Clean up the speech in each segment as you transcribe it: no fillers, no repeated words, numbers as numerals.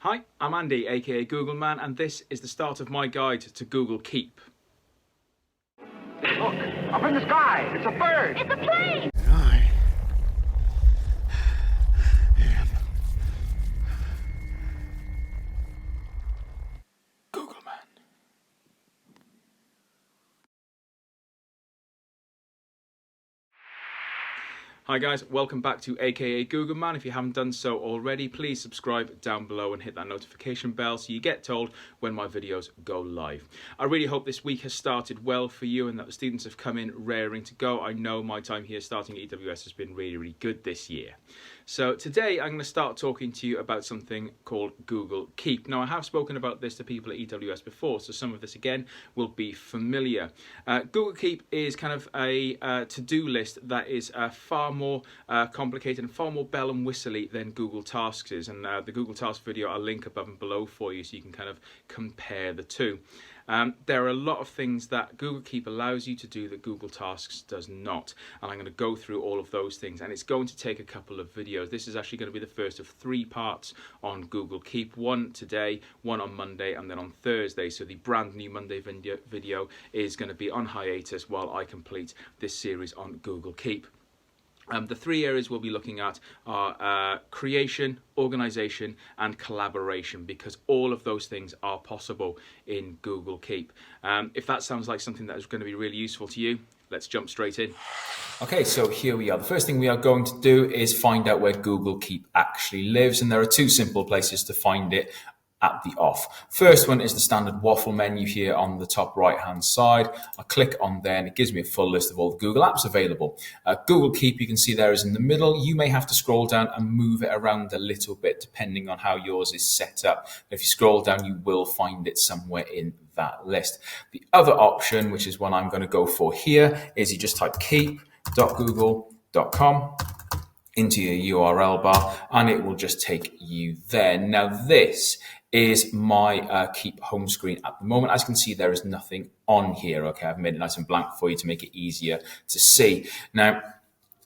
Hi, I'm Andy, aka Googleman, and this is the start of my guide to Google Keep. Look, up in the sky, it's a bird. It's a plane! And I am Googleman. Hi guys, welcome back to aka Googleman. If you haven't done so already, please subscribe down below and hit that notification bell so you get told when my videos go live. I really hope this week has started well for you and that the students have come in raring to go. I know my time here starting at EWS has been really good this year. So today I'm going to start talking to you about something called Google Keep. Now I have spoken about this to people at EWS before, so some of this again will be familiar. Google Keep is kind of a to-do list that is far more complicated and far more bell and whistly than Google Tasks is, and the Google Tasks video I'll link above and below for you so you can kind of compare the two. There are a lot of things that Google Keep allows you to do that Google Tasks does not, and I'm going to go through all of those things, and it's going to take a couple of videos. This is actually going to be the first of 3 parts on Google Keep, one today, one on Monday, and then on Thursday. So the brand new Monday video is going to be on hiatus while I complete this series on Google Keep. The 3 areas we'll be looking at are creation, organization, and collaboration, because all of those things are possible in Google Keep. If that sounds like something that is going to be really useful to you, let's jump straight in. Okay, so here we are. The first thing we are going to do is find out where Google Keep actually lives, and there are 2 simple places to find it at the off. First one is the standard waffle menu here on the top right hand side. I click on there and it gives me a full list of all the Google apps available. Google Keep, you can see there is in the middle. You may have to scroll down and move it around a little bit depending on how yours is set up. If you scroll down, you will find it somewhere in that list. The other option, which is one I'm going to go for here, is you just type keep.google.com into your URL bar and it will just take you there. Now this is my Keep home screen at the moment. As you can see, there is nothing on here. Okay, I've made it nice and blank for you to make it easier to see. Now,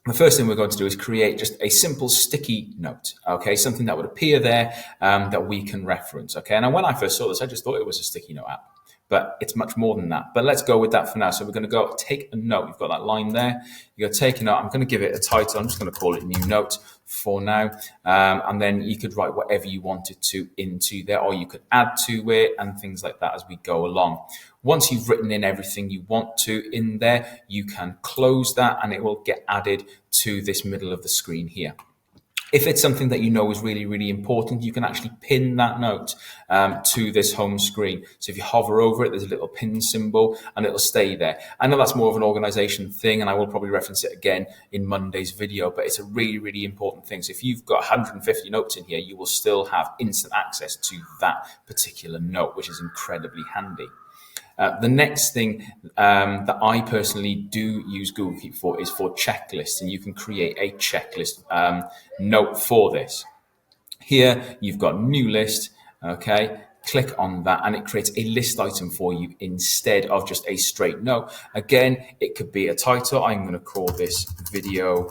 the first thing we're going to do is create just a simple sticky note, okay, something that would appear there that we can reference, okay. And when I first saw this, I just thought it was a sticky note app, but it's much more than that. But let's go with that for now. So we're going to go take a note. You've got that line there. You're going to take a note. I'm going to give it a title. I'm just going to call it new note for now. And then you could write whatever you wanted to into there, or you could add to it and things like that as we go along. Once you've written in everything you want to in there, you can close that and it will get added to this middle of the screen here. If it's something that you know is really important, you can actually pin that note to this home screen. So if you hover over it, there's a little pin symbol and it'll stay there. I know that's more of an organization thing and I will probably reference it again in Monday's video, but it's a really important thing. So if you've got 150 notes in here, you will still have instant access to that particular note, which is incredibly handy. The next thing that I personally do use Google Keep for is for checklists, and you can create a checklist note for this. Here you've got new list, okay, click on that and it creates a list item for you instead of just a straight note. Again, it could be a title. I'm going to call this video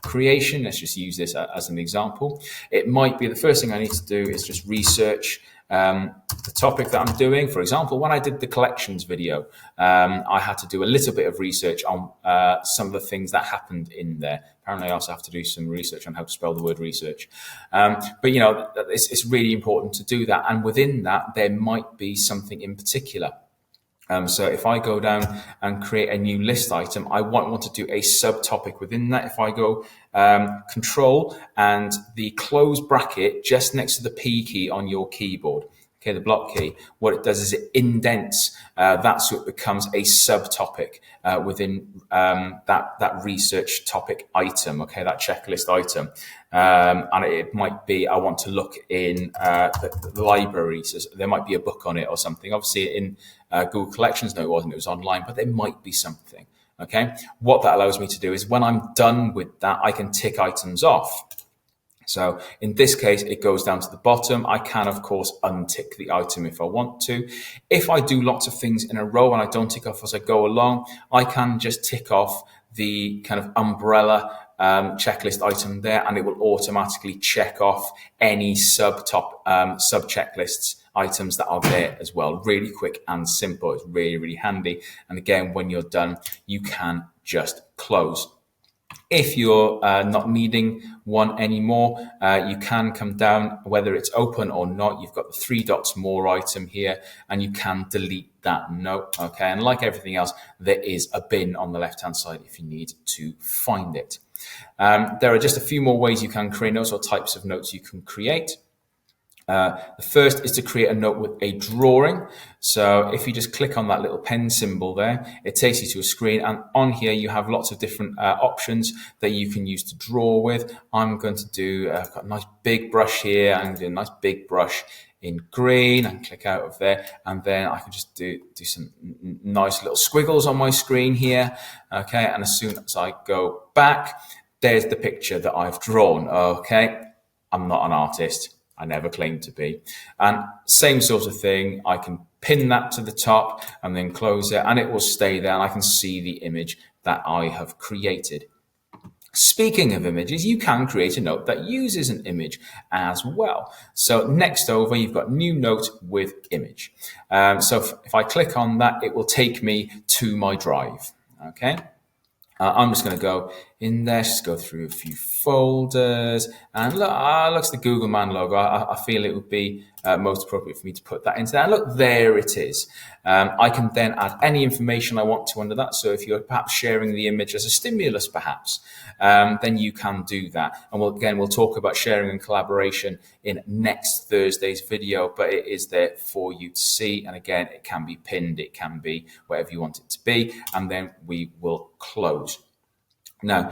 creation. Let's just use this as an example. It might be the first thing I need to do is just research the topic that I'm doing. For example, when I did the collections video, I had to do a little bit of research on some of the things that happened in there. Apparently I also have to do some research on how to spell the word research. But you know, it's really important to do that. And within that, there might be something in particular. So if I go down and create a new list item, I want to do a subtopic within that. If I go Control and the close bracket just next to the P key on your keyboard, okay, the block key, what it does is it indents that so it becomes a subtopic within that research topic item, okay, that checklist item. And it might be I want to look in the library, so there might be a book on it or something. Obviously in Google Collections, no, it was online, but there might be something. Okay, what that allows me to do is when I'm done with that, I can tick items off. So in this case, it goes down to the bottom. I can, of course, untick the item if I want to. If I do lots of things in a row and I don't tick off as I go along, I can just tick off the kind of umbrella checklist item there, and it will automatically check off any sub checklists items that are there as well. Really quick and simple. It's really, really handy. And again, when you're done, you can just close. If you're not needing one anymore, you can come down, whether it's open or not. You've got the 3 dots more item here, and you can delete that note. Okay, and like everything else, there is a bin on the left hand side if you need to find it. There are just a few more ways you can create notes, or types of notes you can create. The first is to create a note with a drawing. So if you just click on that little pen symbol there, it takes you to a screen, and on here you have lots of different options that you can use to draw with. I'm going to do, I've got a nice big brush here. I'm going to do a nice big brush in green. I can click out of there, and then I can just do some nice little squiggles on my screen here. Okay, and as soon as I go back, there's the picture that I've drawn. Okay, I'm not an artist. I never claimed to be. And same sort of thing, I can pin that to the top and then close it, and it will stay there, and I can see the image that I have created. Speaking of images, you can create a note that uses an image as well. So next over, you've got new note with image. So if I click on that, it will take me to my drive. Okay. I'm just going to go in there, just go through a few folders, and look, looks the googleman logo. I feel it would be most appropriate for me to put that into there. And look, there it is. I can then add any information I want to under that. So if you're perhaps sharing the image as a stimulus, perhaps, then you can do that. And we'll talk about sharing and collaboration in next Thursday's video, but it is there for you to see. And again, it can be pinned, it can be whatever you want it to be, and then we will close. Now,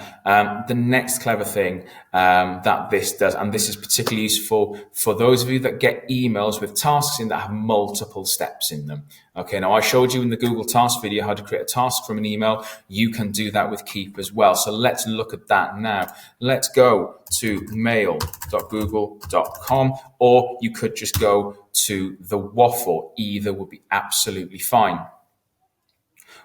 the next clever thing that this does, and this is particularly useful for those of you that get emails with tasks in that have multiple steps in them. Okay, now I showed you in the Google Task video how to create a task from an email. You can do that with Keep as well. So let's look at that now. Let's go to mail.google.com, or you could just go to the waffle. Either would be absolutely fine.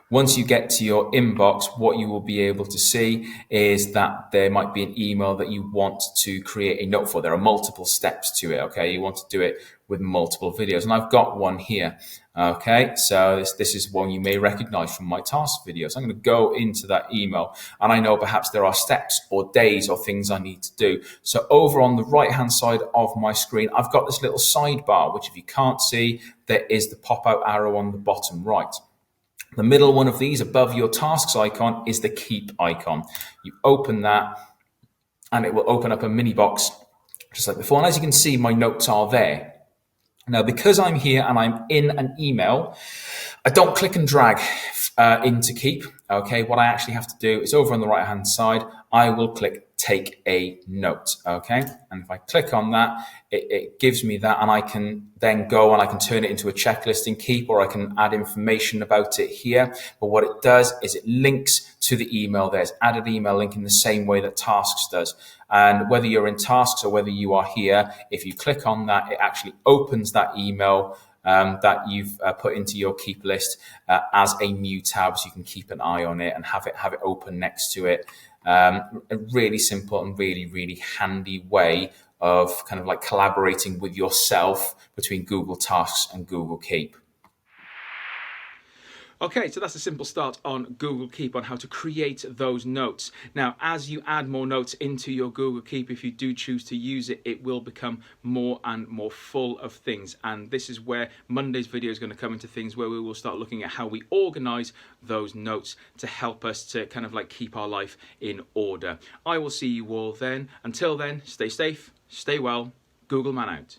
Once you get to your inbox, what you will be able to see is that there might be an email that you want to create a note for. There are multiple steps to it, okay? You want to do it with multiple videos, and I've got one here, okay? So this is one you may recognize from my task videos. I'm going to go into that email, and I know perhaps there are steps or days or things I need to do. So over on the right-hand side of my screen, I've got this little sidebar, which if you can't see, there is the pop-out arrow on the bottom right. The middle one of these above your tasks icon is the keep icon. You open that and it will open up a mini box just like before. And as you can see, my notes are there. Now, because I'm here and I'm in an email, I don't click and drag into keep. Okay, what I actually have to do is over on the right hand side, I will click take a note. Okay, and if I click on that, it gives me that, and I can then go and I can turn it into a checklist in Keep, or I can add information about it here. But what it does is it links to the email. There's added email link in the same way that Tasks does. And whether you're in Tasks or whether you are here, if you click on that, it actually opens that email that you've put into your Keep list as a new tab, so you can keep an eye on it and have it open next to it. A really simple and really, really handy way of kind of like collaborating with yourself between Google Tasks and Google Keep. Okay, so that's a simple start on Google Keep, on how to create those notes. Now, as you add more notes into your Google Keep, if you do choose to use it, it will become more and more full of things. And this is where Monday's video is going to come into things, where we will start looking at how we organize those notes to help us to kind of like keep our life in order. I will see you all then. Until then, stay safe, stay well, googleman out.